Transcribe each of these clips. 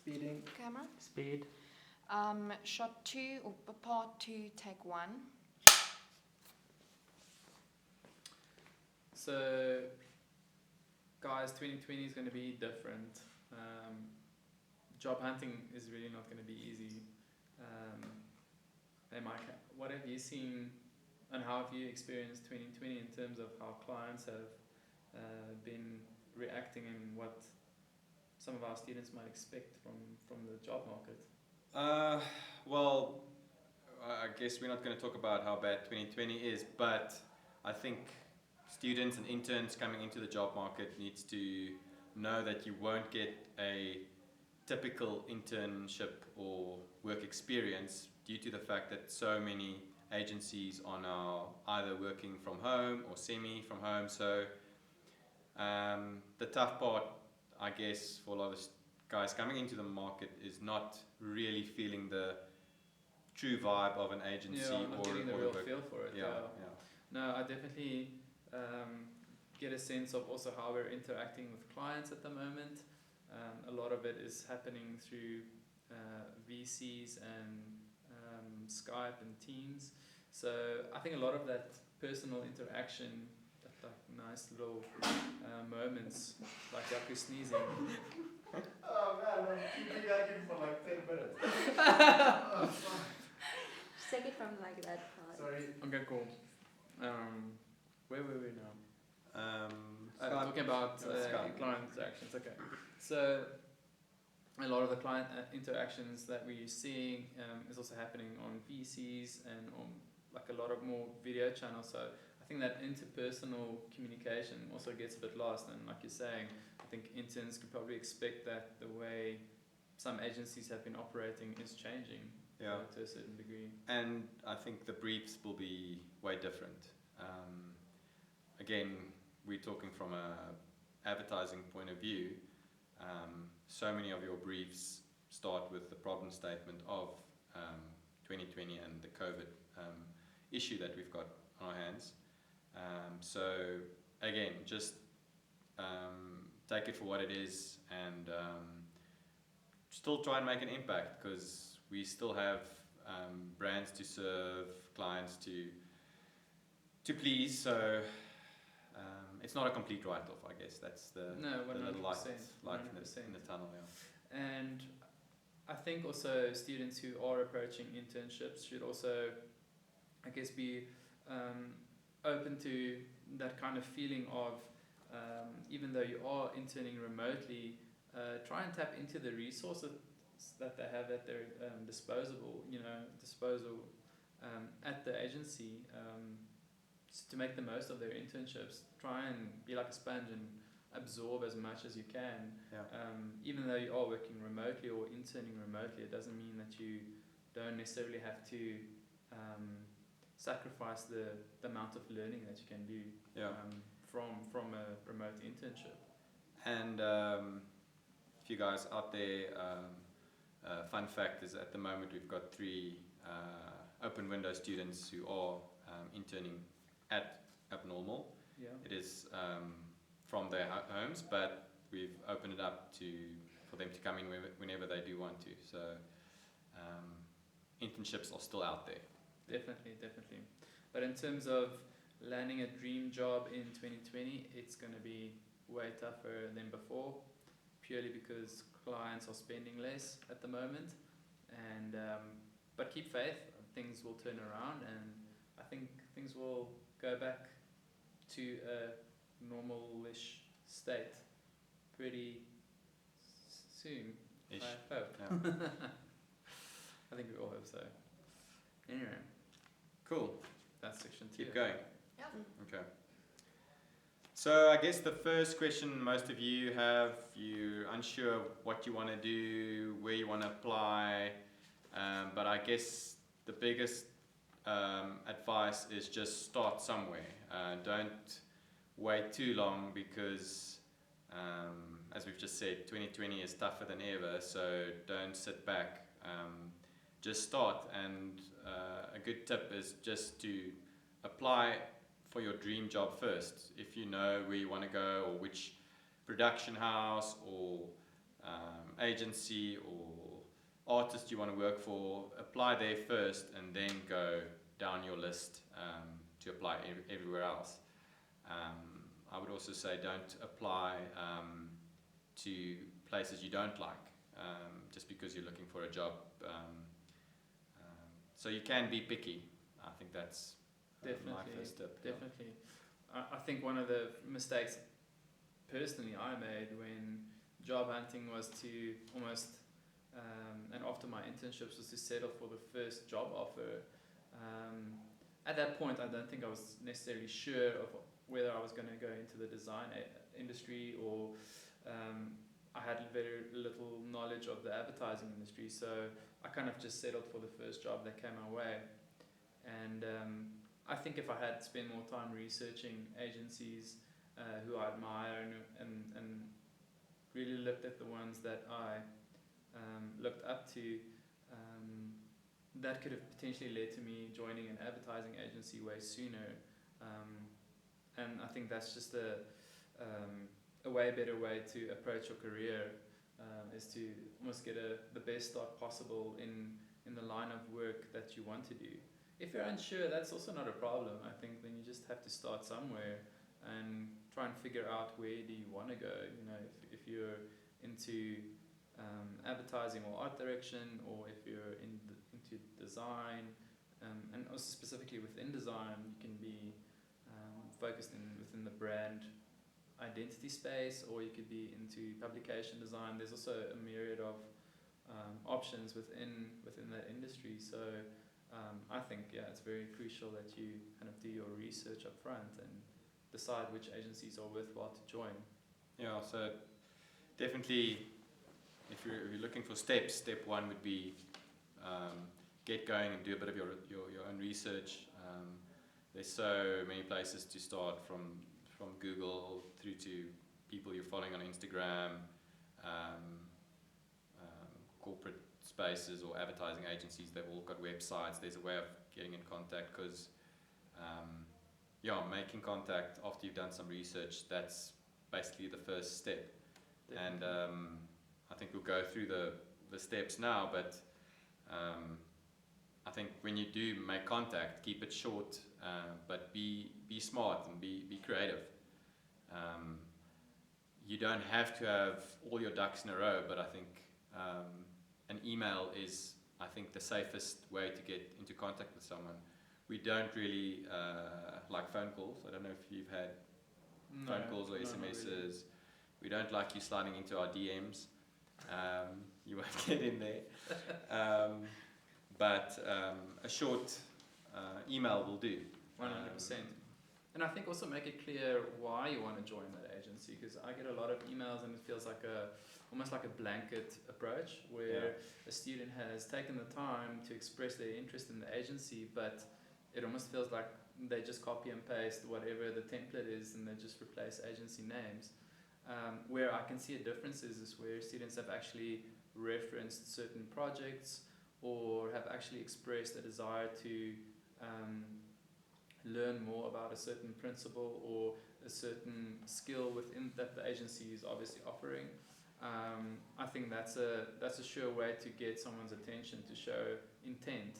Speeding. Camera. Speed. Shot 2 or part 2, take 1. So, guys, 2020 is going to be different. Job hunting is really not going to be easy. Hey Mike, what have you seen and how have you experienced 2020 in terms of how clients have been reacting and what some of our students might expect from the job market? Well, I guess we're not going to talk about how bad 2020 is, but I think students and interns coming into the job market needs to know that you won't get a typical internship or work experience due to the fact that so many agencies are now either working from home or semi from home. So the tough part, I guess, for a lot of guys coming into the market is not really feeling the true vibe of an agency not getting the real feel for it. Yeah. No, I definitely get a sense of also how we're interacting with clients at the moment. A lot of it is happening through VCs and Skype and Teams. So I think a lot of that personal interaction, that like nice little moments, like Yaku sneezing. Oh man, you've been lagging for like 10 minutes. Just take it from like that part. Sorry. Okay, cool. Where were we now? Talking about Skype. client interactions. Okay, so a lot of the client interactions that we're seeing is also happening on VCs and on like a lot of more video channels. So I think that interpersonal communication also gets a bit lost. And like you're saying, I think interns could probably expect that the way some agencies have been operating is changing to a certain degree. And I think the briefs will be way different. Again, we're talking from a advertising point of view. So many of your briefs start with the problem statement of 2020 and the COVID issue that we've got on our hands. So again, just take it for what it is and still try and make an impact, because we still have brands to serve, clients to please. So it's not a complete write-off, I guess. That's the little light in the tunnel. Yeah. And I think also students who are approaching internships should also, I guess, be open to that kind of feeling of, even though you are interning remotely, try and tap into the resources that they have at their disposal at the agency, to make the most of their internships. Try and be like a sponge and absorb as much as you can. Even though you are working remotely or interning remotely, it doesn't mean that you don't necessarily have to sacrifice the amount of learning that you can do from a remote internship. And if you guys out there, fun fact is at the moment we've got 3 open window students who are interning at Abnormal. It is from their homes, but we've opened it up for them to come in whenever they do want to. So internships are still out there. Definitely. But in terms of landing a dream job in 2020, it's going to be way tougher than before, purely because clients are spending less at the moment. And but keep faith, things will turn around, and I think things will go back to a normal-ish state pretty soon. Ish. I hope. Yeah. I think we all hope so. Anyway, Cool. that's section 2. Keep going. Yep. Okay. So I guess the first question most of you have, you're unsure what you want to do, where you want to apply, but I guess the biggest advice is just start somewhere. Don't wait too long, because as we've just said, 2020 is tougher than ever, so don't sit back. Just start, and a good tip is just to apply for your dream job first. If you know where you want to go, or which production house or agency or artist you want to work for, apply there first and then go down your list to apply everywhere else. I would also say don't apply to places you don't like just because you're looking for a job. So you can be picky. I think that's my Definitely, first step. Yeah. definitely. I think one of the mistakes personally I made when job hunting was to almost, and after my internships, was to settle for the first job offer. At that point, I don't think I was necessarily sure of whether I was going to go into the design industry, or I had very little knowledge of the advertising industry, so I kind of just settled for the first job that came my way. And I think if I had spent more time researching agencies who I admire and really looked at the ones that I looked up to, that could have potentially led to me joining an advertising agency way sooner. And I think that's just a way better way to approach your career, is to almost get the best start possible in the line of work that you want to do. If you're unsure, that's also not a problem. I think then you just have to start somewhere and try and figure out where do you want to go. You know, if you're into advertising or art direction, or if you're into design, and also specifically within design, you can be focused within the brand identity space, or you could be into publication design. There's also a myriad of options within that industry. So I think it's very crucial that you kind of do your research up front and decide which agencies are worthwhile to join. Yeah, so definitely, if you're looking for steps, step one would be get going and do a bit of your own research. There's so many places to start, from Google through to people you're following on Instagram, corporate spaces or advertising agencies. They've all got websites. There's a way of getting in contact, because making contact after you've done some research, that's basically the first step. Definitely. And I think we'll go through the steps now, but I think when you do make contact, keep it short, but be smart and be creative. You don't have to have all your ducks in a row, but I think an email is, I think, the safest way to get into contact with someone. We don't really like phone calls. I don't know if you've had phone calls or SMSs. Not really. We don't like you sliding into our DMs. You won't get in there. But a short email will do. 100%. And I think also make it clear why you want to join that agency, because I get a lot of emails and it feels like almost like a blanket approach, where a student has taken the time to express their interest in the agency, but it almost feels like they just copy and paste whatever the template is and they just replace agency names. Where I can see a difference is where students have actually referenced certain projects, or have actually expressed a desire to learn more about a certain principle or a certain skill within that the agency is obviously offering. I think that's a sure way to get someone's attention, to show intent,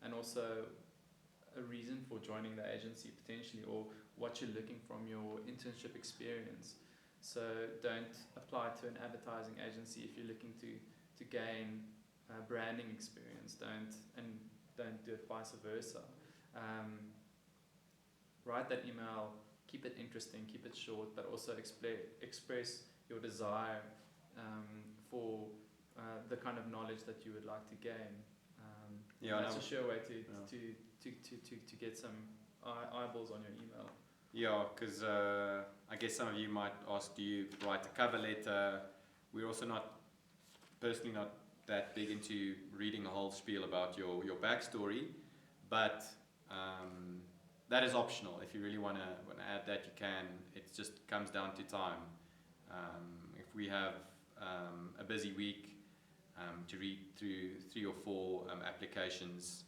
and also a reason for joining the agency potentially, or what you're looking from your internship experience. So don't apply to an advertising agency if you're looking to gain branding experience. Don't do it vice versa. Write that email, keep it interesting, keep it short, but also express your desire for the kind of knowledge that you would like to gain. That's a sure way to get some eyeballs on your email. Yeah, because I guess some of you might ask, do you write a cover letter? We're also personally not that big into reading a whole spiel about your backstory, but that is optional. If you really want to add that, you can. It just comes down to time. If we have a busy week to read through 3 or 4 applications,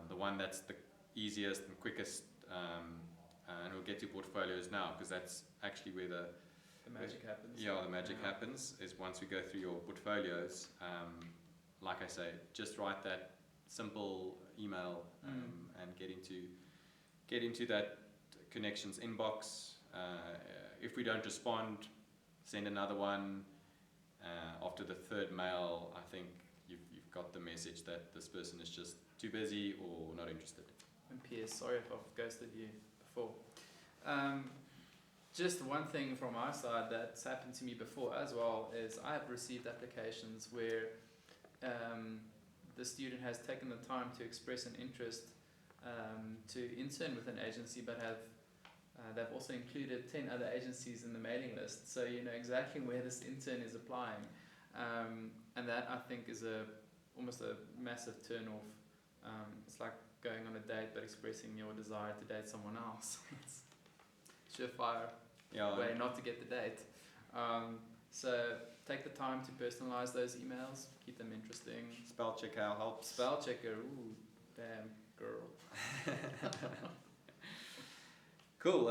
the one that's the easiest and quickest, and we'll get to portfolios now, because that's actually where The magic happens. Yeah, the magic Yeah. happens is once we go through your portfolios, like I say, just write that simple email and get into that connections inbox. If we don't respond, send another one. After the third mail, I think you've got the message that this person is just too busy or not interested. And P.S. Sorry if I've ghosted you before. Just one thing from our side that's happened to me before as well is I have received applications where the student has taken the time to express an interest to intern with an agency, but they've also included 10 other agencies in the mailing list, so you know exactly where this intern is applying, and that I think is almost a massive turn off. It's like going on a date but expressing your desire to date someone else. It's surefire way not to get the date. So take the time to personalize those emails, keep them interesting. Spell check how helps. Spell checker, ooh, damn girl. Cool.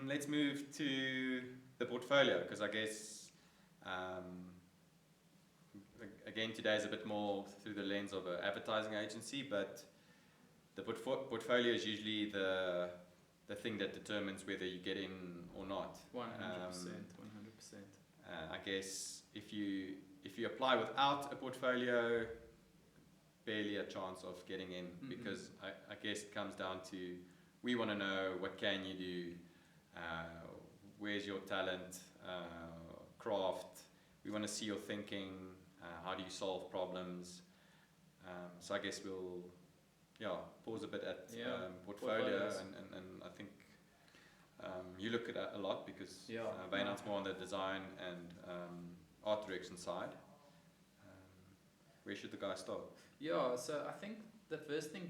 Let's move to the portfolio, because I guess again today is a bit more through the lens of an advertising agency, but the portfolio is usually the thing that determines whether you get in or not. 100%. I guess if you apply without a portfolio, barely a chance of getting in, because I guess it comes down to, we want to know what can you do, where's your talent, craft. We want to see your thinking, how do you solve problems. So I guess we'll pause a bit at portfolio, and I think you look at that a lot because Wynand's more on the design and art direction side. Where should the guy start? Yeah, so I think the first thing